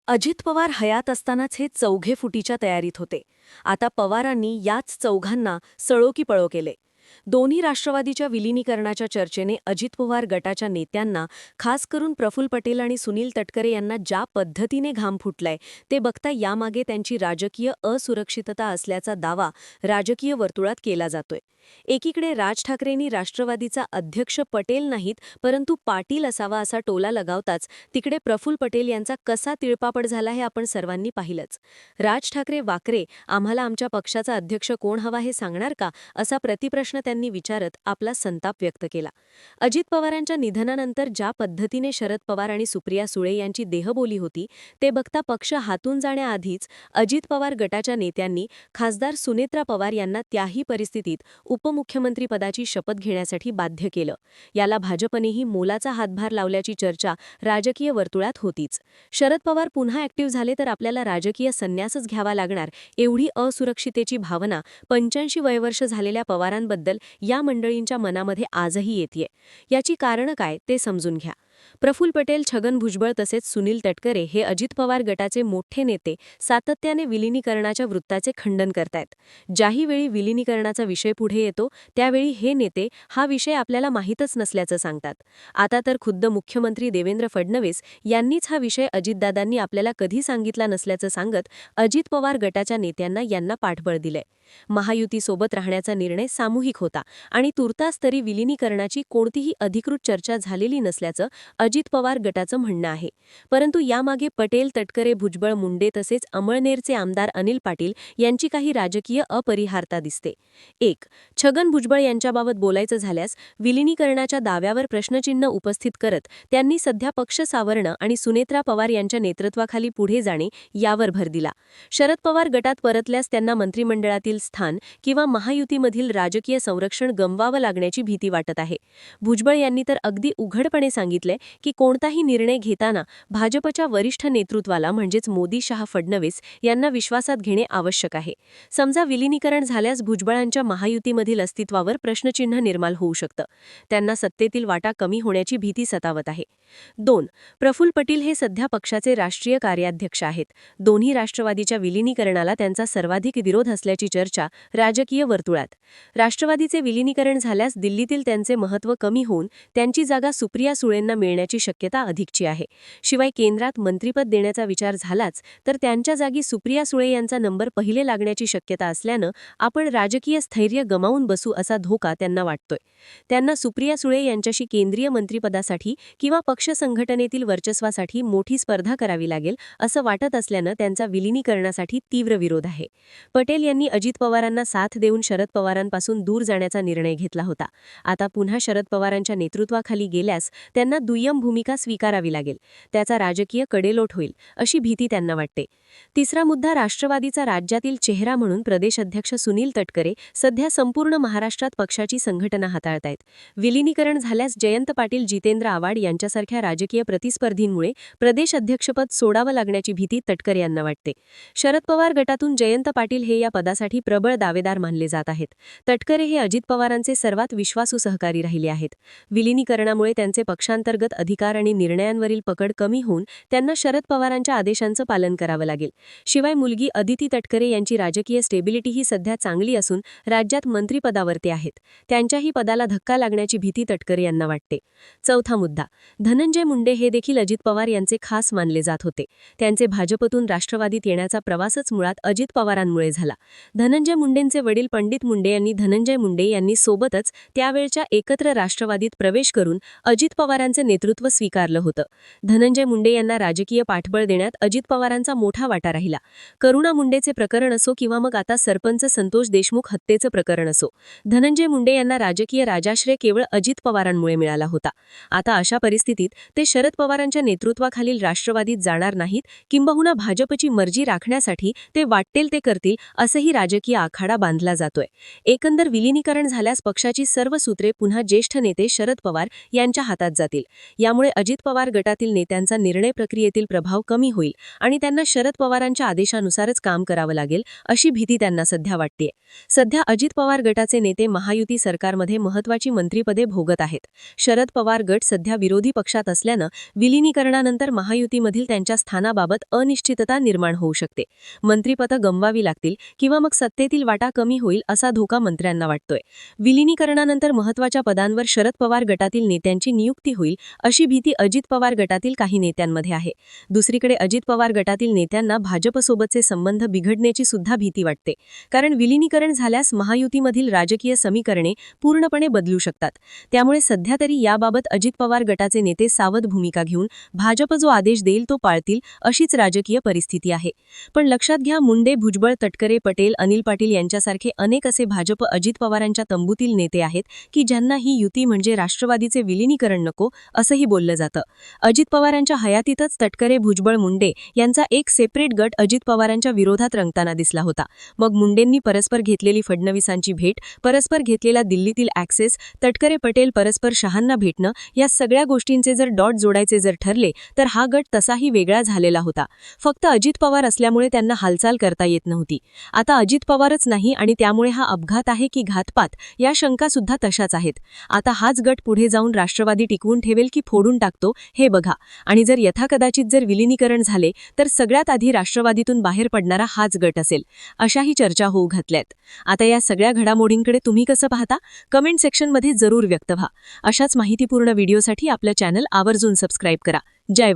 अजित पवार हयात असतानाच हे चौघे फुटीच्या तयारीत होते. आता पवारांनी याच चौघांना सळो की पळो केले. दोन्ही राष्ट्रवादीच्या विलिनीकरणाच्या चर्चेने अजित पवार गटाच्या नेत्यांना, खास करून प्रफुल्ल पटेल आणि सुनील तटकरे यांना ज्या पद्धतीने घाम फुटलाय ते बघता यामागे त्यांची राजकीय असुरक्षितता असल्याचा दावा राजकीय वर्तुळात केला जातोय. एकीकडे राज ठाकरेंनी राष्ट्रवादीचा अध्यक्ष पटेल नाहीत परंतु पाटील असावा असा टोला लगावताच तिकडे प्रफुल्ल पटेल यांचा कसा तिळपापड झाला हे आपण सर्वांनी पाहिलंच. राज ठाकरे वाकरे, आम्हाला आमच्या पक्षाचा अध्यक्ष कोण हवा हे सांगणार का, असा प्रतिप्रश्न त्यांनी विचारत आपला संताप व्यक्त केला. अजित पवारांच्या निधनानंतर ज्या पद्धतीने शरद पवार आणि सुप्रिया सुळे यांची देहबोली होती ते बघता पक्ष हातून जाण्याआधीच अजित पवार गटाच्या नेत्यांनी खासदार सुनेत्रा पवार यांना त्याही परिस्थितीत उपमुख्यमंत्रीपदाची शपथ घेण्यासाठी बाध्य केलं. याला भाजपनेही मोलाचा हातभार लावल्याची चर्चा राजकीय वर्तुळात होतीच. शरद पवार पुन्हा ऍक्टिव्ह झाले तर आपल्याला राजकीय संन्यासच घ्यावा लागणार, एवढी असुरक्षितेची भावना 85 वयवर्ष झालेल्या पवारांबद्दल या मंडळींच्या मनामध्ये आजही येतेय. याची कारणं काय ते समजून घ्या. प्रफुल्ल पटेल, छगन भुजबळ तसेच सुनील तटकरे हे अजित पवार गटाचे मोठे नेते सातत्याने विलिनीकरणाच्या वृत्ताचे खंडन करतायत. ज्याही वेळी विलिनीकरणाचा विषय पुढे येतो त्यावेळी हे नेते हा विषय आपल्याला माहीतच नसल्याचं सांगतात. आता तर खुद्द मुख्यमंत्री देवेंद्र फडणवीस यांनीच हा विषय अजितदादांनी आपल्याला कधी सांगितला नसल्याचं सांगत अजित पवार गटाच्या नेत्यांना यांना पाठबळ दिलंय. महायुतीसोबत राहण्याचा निर्णय सामूहिक होता आणि तुर्तास तरी विलिनीकरणाची कोणतीही अधिकृत चर्चा झालेली नसल्याचं अजित पवार गटाचं म्हणणं आहे. परंतु यामागे पटेल, तटकरे, भुजबळ, मुंडे तसेच अमळनेरचे आमदार अनिल पाटील यांची काही राजकीय अपरिहार्यता दिसते. 1. छगन भुजबळ यांच्याबाबत बोलायचं झाल्यास विलिनीकरणाच्या दाव्यावर प्रश्नचिन्ह उपस्थित करत त्यांनी सध्या पक्ष सावरणं आणि सुनेत्रा पवार यांच्या नेतृत्वाखाली पुढे जाणे यावर भर दिला. शरद पवार गटात परतल्यास त्यांना मंत्रिमंडळातील स्थान किंवा महायुतीमधील राजकीय संरक्षण गमवावं लागण्याची भीती वाटत आहे. भुजबळ यांनी तर अगदी उघडपणे सांगितले की कोणताही निर्णय घेताना भाजपच्या वरिष्ठ नेतृत्वाला म्हणजेच मोदी, शहा, फडणवीस यांना विश्वासात घेणे आवश्यक आहे. समजा विलिनीकरण झाल्यास भुजबळांच्या महायुतीमधील अस्तित्वावर प्रश्नचिन्ह निर्माण होऊ शकतं. त्यांना सत्तेतील वाटा कमी होण्याची भीती सतावत आहे. 2. प्रफुल्ल पटेल हे सध्या पक्षाचे राष्ट्रीय कार्याध्यक्ष आहेत. दोन्ही राष्ट्रवादीच्या विलिनीकरणाला त्यांचा सर्वाधिक विरोध असल्याची चर्चा राजकीय वर्तुळात. राष्ट्रवादीचे विलिनीकरण झाल्यास दिल्लीतील त्यांचे महत्त्व कमी होऊन त्यांची जागा सुप्रिया सुळेंना मिळण्याची शक्यता अधिकची आहे. शिवाय केंद्रात मंत्रिपद देण्याचा विचार झालाच तर त्यांच्या जागी सुप्रिया सुळे यांचा नंबर पहिले लागण्याची शक्यता असल्यानं आपण राजकीय स्थैर्य गमावून बसू असा धोका त्यांना वाटतोय. त्यांना सुप्रिया सुळे यांच्याशी केंद्रीय मंत्रिपदासाठी किंवा पक्ष संघटनेतील वर्चस्वासाठी मोठी स्पर्धा करावी लागेल असं वाटत असल्यानं त्यांचा विलिनीकरणासाठी तीव्र विरोध आहे. पटेल यांनी अजित पवारांना साथ देऊन शरद पवारांपासून दूर जाण्याचा निर्णय घेतला होता. आता पुन्हा शरद पवारांच्या नेतृत्वाखाली गेल्यास त्यांना दुय्यम भूमिका स्वीकारावी लागेल. त्याचा राजकीय कडेलोट होईल अशी भीती त्यांना वाटते. तिसरा मुद्दा, राष्ट्रवादीचा राज्यातील चेहरा म्हणून प्रदेशाध्यक्ष सुनील तटकरे सध्या संपूर्ण महाराष्ट्रात पक्षाची संघटना हाताळतायत. विलिनीकरण झाल्यास जयंत पाटील, जितेंद्र आव्हाड यांच्यासारख्या राजकीय प्रतिस्पर्धींमुळे प्रदेश अध्यक्षपद सोडावं लागण्याची भीती तटकरे यांना वाटते. शरद पवार गटातून जयंत पाटील हे या पदासाठी प्रबळ दावेदार मानले जात आहेत. तटकरे हे अजित पवारांचे सर्वात विश्वासू सहकारी राहिले आहेत. विलिनीकरणामुळे त्यांचे पक्षांतर्गत अधिकार आणि निर्णयांवरील पकड कमी होऊन त्यांना शरद पवारांच्या आदेशांचं पालन करावं लागेल. शिवाय मुलगी अदिती तटकरे यांची राजकीय स्टेबिलिटी ही सध्या चांगली असून राज्यात मंत्रिपदावर ते आहेत. त्यांच्याही पदाला धक्का लागण्याची भीती तटकरे यांना वाटते. चौथा मुद्दा, धनंजय मुंडे हे देखील अजित पवार यांचे खास मानले जात होते. त्यांचे भाजपतून राष्ट्रवादीत येण्याचा प्रवासच मुळात अजित पवारांमुळे झाला. धनंजय मुंडेंचे वडील पंडित मुंडे यांनी धनंजय मुंडे यांनी सोबतच त्यावेळच्या एकत्र राष्ट्रवादीत प्रवेश करून अजित पवारांचे नेतृत्व स्वीकारलं होतं. धनंजय मुंडे यांना राजकीय पाठबळ देण्यात अजित पवारांचा मोठा वाटा राहिला. करुणा मुंडेचे प्रकरण असो किंवा मग आता सरपंच संतोष देशमुख हत्येचं प्रकरण असो, धनंजय मुंडे यांना राजकीय राजाश्रय केवळ अजित पवारांमुळे मिळाला होता. आता अशा परिस्थितीत ते शरद पवारांच्या नेतृत्वाखालील राष्ट्रवादीत जाणार नाहीत, किंबहुना भाजपची मर्जी राखण्यासाठी ते वाटेल ते करतील असंही राजकीय आखाडा बांधला जातोय. एकंदर विलिनीकरण झाल्यास पक्षाची सर्व सूत्रे पुन्हा ज्येष्ठ नेते शरद पवार यांच्या हातात जातील. यामुळे अजित पवार गटातील नेत्यांचा निर्णय प्रक्रियेतील प्रभाव कमी होईल आणि त्यांना शरद पवारांच्या आदेशानुसारच काम करावं लागेल अशी भीती त्यांना सध्या वाटतेय. सध्या अजित पवार गटाचे नेते महायुती सरकारमध्ये महत्त्वाची मंत्रिपदे भोगत आहेत. शरद पवार गट सध्या विरोधी पक्षात असल्यानं विलिनीकरणानंतर महायुतीमधील त्यांच्या स्थानाबाबत अनिश्चितता निर्माण होऊ शकते. मंत्रिपदं गमवावी लागतील किंवा मग सत्तेतील वाटा कमी होईल असा धोका मंत्र्यांना वाटतोय. विलिनीकरणानंतर महत्त्वाच्या पदांवर शरद पवार गटातील नेत्यांची नियुक्ती होईल अशी भीती अजित पवार गटातील काही नेत्यांमध्ये आहे. दुसरीकडे अजित पवार गटातील नेत्यांना भाजपसोबतचे संबंध बिघडण्याची सुद्धा भीती वाटते. कारण विलिनीकरण झाल्यास महायुतीमधील राजकीय समीकरणे पूर्णपणे बदलू शकतात. त्यामुळे सध्या तरी याबाबत अजित पवार गटाचे नेते सावध भूमिका घेऊन भाजप जो आदेश देईल तो पाळतील अशीच राजकीय परिस्थिती आहे. पण लक्षात घ्या, मुंडे, भुजबळ, तटकरे, पटेल, अनिल पाटील यांच्यासारखे अनेक असे भाजप अजित पवारांच्या तंबूतील नेते आहेत की ज्यांना ही युती म्हणजे राष्ट्रवादीचे विलिनीकरण नको असंही बोललं जातं. अजित पवारांच्या हयातीतच तटकरे, भुजबळ, मुंडे यांचा एक सेपरेट गट अजित पवारांच्या विरोधात रंगताना दिसला होता. मग मुंडेंनी परस्पर घेतलेली फडणवीसांची भेट, परस्पर घेतलेला दिल्लीतील ॲक्सेस, तटकरे पटेल परस्पर शहांना भेटणं, या सगळ्या गोष्टींचे जर डॉट जोडायचे जर ठरले तर हा गट तसाही वेगळा झालेला होता. फक्त अजित पवार असल्यामुळे त्यांना हालचाल करता येत नव्हती. आता अजित पवारच नाही आणि त्यामुळे हा अपघात आहे की घातपात या शंका सुद्धा तशाच आहेत. आता हाच गट पुढे जाऊन राष्ट्रवादी टिकवून ठेवेल की फोडून टाकतो हे बघा. आणि जर यथाकदाचित जर विलिनीकरण झाले तर सगळ्यात आधी राष्ट्रवादीतून बाहेर पडणारा हाच गट असेल अशाही चर्चा होऊ घातल्यात. आता या सगळ्या घडामोडींकडे तुम्ही कसं पाहता कमेंट सेक्शनमध्ये जरूर व्यक्त व्हा. अशाच माहितीपूर्ण व्हिडिओसाठी आपलं चॅनल आवर्जून सबस्क्राईब करा. जय